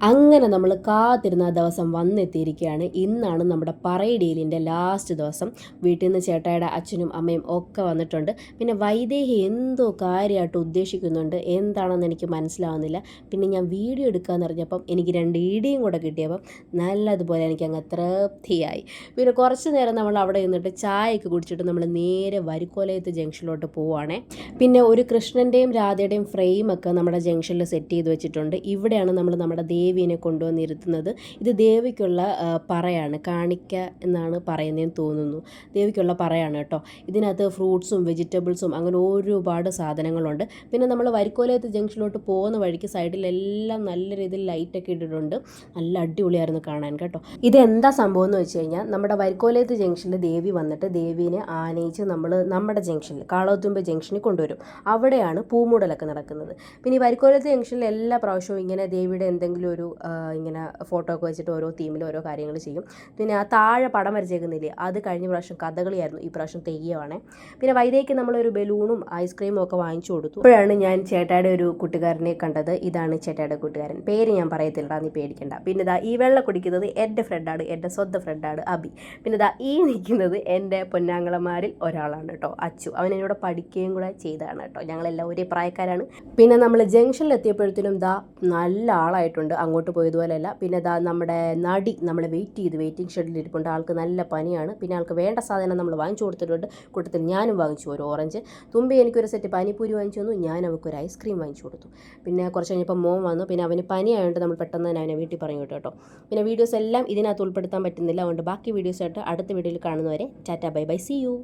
അങ്ങനെ നമ്മൾ കാത്തിരുന്ന ആ ദിവസം വന്നെത്തിയിരിക്കുകയാണ്. ഇന്നാണ് നമ്മുടെ പറയിടീലിൻ്റെ ലാസ്റ്റ് ദിവസം. വീട്ടിൽ നിന്ന് ചേട്ടായുടെ അച്ഛനും അമ്മയും ഒക്കെ വന്നിട്ടുണ്ട്. പിന്നെ വൈദേഹി എന്തോ കാര്യമായിട്ട് ഉദ്ദേശിക്കുന്നുണ്ട്, എന്താണെന്ന് എനിക്ക് മനസ്സിലാവുന്നില്ല. പിന്നെ ഞാൻ വീഡിയോ എടുക്കാമെന്ന് പറഞ്ഞപ്പം എനിക്ക് 2 ഇടിയും കൂടെ കിട്ടിയപ്പം നല്ലതുപോലെ എനിക്ക് അങ്ങ് തൃപ്തിയായി. പിന്നെ കുറച്ച് നേരം നമ്മൾ അവിടെ നിന്നിട്ട് ചായയൊക്കെ കുടിച്ചിട്ട് നമ്മൾ നേരെ വരിക്കോലയത്ത് ജംഗ്ഷനിലോട്ട് പോവുകയാണേ. പിന്നെ ഒരു കൃഷ്ണൻ്റെയും രാധയുടെയും ഫ്രെയിമൊക്കെ നമ്മുടെ ജംഗ്ഷനിൽ സെറ്റ് ചെയ്ത് വെച്ചിട്ടുണ്ട്. ഇവിടെയാണ് നമ്മൾ നമ്മുടെ ദേവീനെ കൊണ്ടുവന്നിരുത്തുന്നത്. ഇത് ദേവിക്കുള്ള പറയാണ്, കാണിക്ക എന്നാണ് പറയുന്നതെന്ന് തോന്നുന്നു. ദേവിക്കുള്ള പറയാണ് കേട്ടോ. ഇതിനകത്ത് ഫ്രൂട്ട്സും വെജിറ്റബിൾസും അങ്ങനെ ഒരുപാട് സാധനങ്ങളുണ്ട്. പിന്നെ നമ്മൾ വരിക്കോലയത്ത് ജംഗ്ഷനിലോട്ട് പോകുന്ന വഴിക്ക് സൈഡിലെല്ലാം നല്ല രീതിയിൽ ലൈറ്റൊക്കെ ഇട്ടിട്ടുണ്ട്. നല്ല അടിപൊളിയായിരുന്നു കാണാൻ കേട്ടോ. ഇതെന്താ സംഭവം എന്ന് വെച്ച് കഴിഞ്ഞാൽ, നമ്മുടെ വരിക്കോലയത്ത് ജംഗ്ഷനിൽ ദേവി വന്നിട്ട് ദേവീനെ ആനയിച്ച് നമ്മൾ നമ്മുടെ ജംഗ്ഷനിൽ കാളോത്തുമ്പ ജംഗ്ഷനിൽ കൊണ്ടുവരും. അവിടെയാണ് പൂമൂടലൊക്കെ നടക്കുന്നത്. പിന്നെ ഈ വരിക്കോലയത്ത് ജംഗ്ഷനിൽ എല്ലാ പ്രാവശ്യവും ഇങ്ങനെ ദേവിയുടെ എന്തെങ്കിലും ഒരു ഇങ്ങനെ ഫോട്ടോ ഒക്കെ വെച്ചിട്ട് ഓരോ തീമിൽ ഓരോ കാര്യങ്ങൾ ചെയ്യും. പിന്നെ ആ താഴെ പടം വരച്ചേക്കുന്നില്ലേ, അത് കഴിഞ്ഞ പ്രാവശ്യം കഥകളിയായിരുന്നു, ഈ പ്രാവശ്യം തെയ്യമാണ്. പിന്നെ വൈദേഹിക്ക് നമ്മളൊരു ബലൂണും ഐസ്ക്രീമും ഒക്കെ വാങ്ങിച്ചു കൊടുത്തു. അപ്പോഴാണ് ഞാൻ ചേട്ടായുടെ ഒരു കൂട്ടുകാരനെ കണ്ടത്. ഇതാണ് ചേട്ടായുടെ കൂട്ടുകാരൻ, പേര് ഞാൻ പറയത്തില്ല, നീ പേടിക്കണ്ട. പിന്നെ ഇതാ ഈ വെള്ളം കുടിക്കുന്നത് എൻ്റെ ഫ്രണ്ടാണ്, എൻ്റെ സ്വന്തം ഫ്രണ്ടാണ് അബി. പിന്നെ ഇതാ ഈ നിൽക്കുന്നത് എൻ്റെ പൊന്നാങ്ങളമാരിൽ ഒരാളാണ് കേട്ടോ, അച്ചു. അവൻ എന്നോട് പഠിക്കുകയും കൂടെ ചെയ്തതാണ് കേട്ടോ. ഞങ്ങളെല്ലാം ഒരേ പ്രായക്കാരാണ്. പിന്നെ നമ്മൾ ജംഗ്ഷനിൽ എത്തിയപ്പോഴത്തേനും ദാ നല്ല ആളായിട്ടുണ്ട്, അങ്ങോട്ട് പോയതുപോലെയല്ല. പിന്നെ ദാ നമ്മുടെ നടി നമ്മളെ വെയിറ്റിംഗ് ഷെഡിൽ ഇരിപ്പുണ്ട്. ആൾക്ക് നല്ല പനിയാണ്. പിന്നെ ആൾക്ക് വേണ്ട സാധനം നമ്മൾ വാങ്ങിച്ചു കൊടുത്തിട്ടുണ്ട്. കൂട്ടത്തിൽ ഞാനും വാങ്ങിച്ചു ഒരു ഓറഞ്ച്. തുമ്പി എനിക്കൊരു സെറ്റ് പാനിപ്പൂരി വാങ്ങിച്ചു തന്നു. ഞാൻ അവൾക്കൊരു ഐസ്ക്രീം വാങ്ങിച്ചു കൊടുത്തു. പിന്നെ കുറച്ച് കഴിഞ്ഞപ്പോൾ മോൻ വന്നു. പിന്നെ അവന് പനിയായതുകൊണ്ട് നമ്മൾ പെട്ടെന്ന് തന്നെ അവനെ വീട്ടിൽ പറഞ്ഞു വിട്ടു കേട്ടോ. പിന്നെ വീഡിയോസ് എല്ലാം ഇതിനകത്ത് ഉൾപ്പെടുത്താൻ പറ്റുന്നില്ല. അതുകൊണ്ട് ബാക്കി വീഡിയോസായിട്ട് അടുത്ത വീഡിയോയിൽ കാണുന്നവരെ tata bye bye, see U.